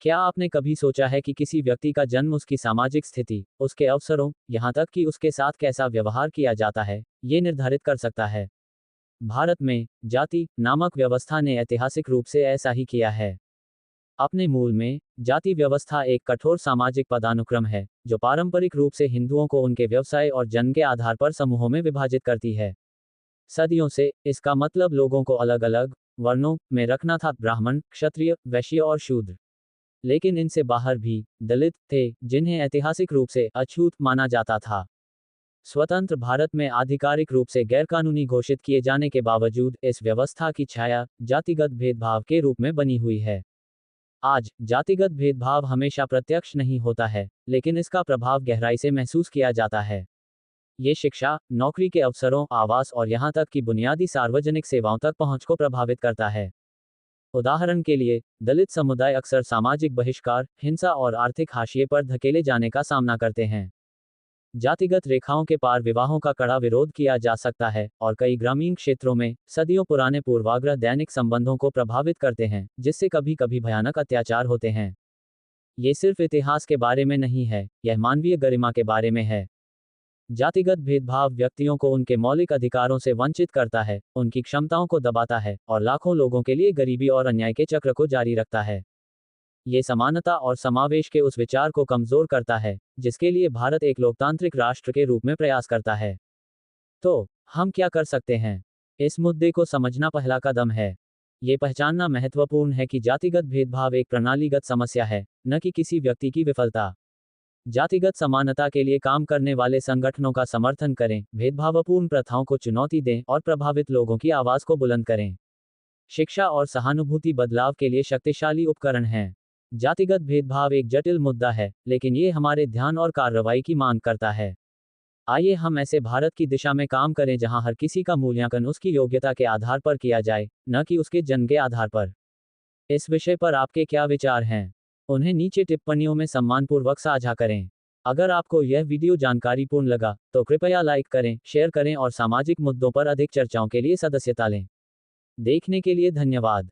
क्या आपने कभी सोचा है कि किसी व्यक्ति का जन्म उसकी सामाजिक स्थिति, उसके अवसरों, यहाँ तक कि उसके साथ कैसा व्यवहार किया जाता है, ये निर्धारित कर सकता है? भारत में जाति नामक व्यवस्था ने ऐतिहासिक रूप से ऐसा ही किया है। अपने मूल में, जाति व्यवस्था एक कठोर सामाजिक पदानुक्रम है, जो पारंपरिक रूप से हिंदुओं को उनके व्यवसाय और जन्म के आधार पर समूहों में विभाजित करती है। सदियों से, इसका मतलब लोगों को अलग अलग वर्णों में रखना था, ब्राह्मण, क्षत्रिय, वैश्य और शूद्र। लेकिन इनसे बाहर भी दलित थे, जिन्हें ऐतिहासिक रूप से अछूत माना जाता था। स्वतंत्र भारत में आधिकारिक रूप से गैरकानूनी घोषित किए जाने के बावजूद इस व्यवस्था की छाया जातिगत भेदभाव के रूप में बनी हुई है। आज जातिगत भेदभाव हमेशा प्रत्यक्ष नहीं होता है, लेकिन इसका प्रभाव गहराई से महसूस किया जाता है। ये शिक्षा, नौकरी के अवसरों, आवास और यहाँ तक कि बुनियादी सार्वजनिक सेवाओं तक पहुँच को प्रभावित करता है। उदाहरण के लिए, दलित समुदाय अक्सर सामाजिक बहिष्कार, हिंसा और आर्थिक हाशिए पर धकेले जाने का सामना करते हैं। जातिगत रेखाओं के पार विवाहों का कड़ा विरोध किया जा सकता है, और कई ग्रामीण क्षेत्रों में सदियों पुराने पूर्वाग्रह दैनिक संबंधों को प्रभावित करते हैं, जिससे कभी कभी भयानक अत्याचार होते हैं। ये सिर्फ इतिहास के बारे में नहीं है, यह मानवीय गरिमा के बारे में है। जातिगत भेदभाव व्यक्तियों को उनके मौलिक अधिकारों से वंचित करता है, उनकी क्षमताओं को दबाता है, और लाखों लोगों के लिए गरीबी और अन्याय के चक्र को जारी रखता है। ये समानता और समावेश के उस विचार को कमजोर करता है, जिसके लिए भारत एक लोकतांत्रिक राष्ट्र के रूप में प्रयास करता है। तो, हम क्या कर सकते हैं? इस मुद्दे को समझना पहला कदम है। ये पहचानना महत्वपूर्ण है कि जातिगत भेदभाव एक प्रणालीगत समस्या है, न कि किसी व्यक्ति की विफलता। जातिगत समानता के लिए काम करने वाले संगठनों का समर्थन करें, भेदभावपूर्ण प्रथाओं को चुनौती दें और प्रभावित लोगों की आवाज को बुलंद करें। शिक्षा और सहानुभूति बदलाव के लिए शक्तिशाली उपकरण हैं। जातिगत भेदभाव एक जटिल मुद्दा है, लेकिन ये हमारे ध्यान और कार्रवाई की मांग करता है। आइए हम ऐसे भारत की दिशा में काम करें जहां हर किसी का मूल्यांकन उसकी योग्यता के आधार पर किया जाए, न कि उसके जन्म के आधार पर। इस विषय पर आपके क्या विचार हैं? उन्हें नीचे टिप्पणियों में सम्मानपूर्वक साझा करें। अगर आपको यह वीडियो जानकारीपूर्ण लगा, तो कृपया लाइक करें, शेयर करें और सामाजिक मुद्दों पर अधिक चर्चाओं के लिए सदस्यता लें। देखने के लिए धन्यवाद।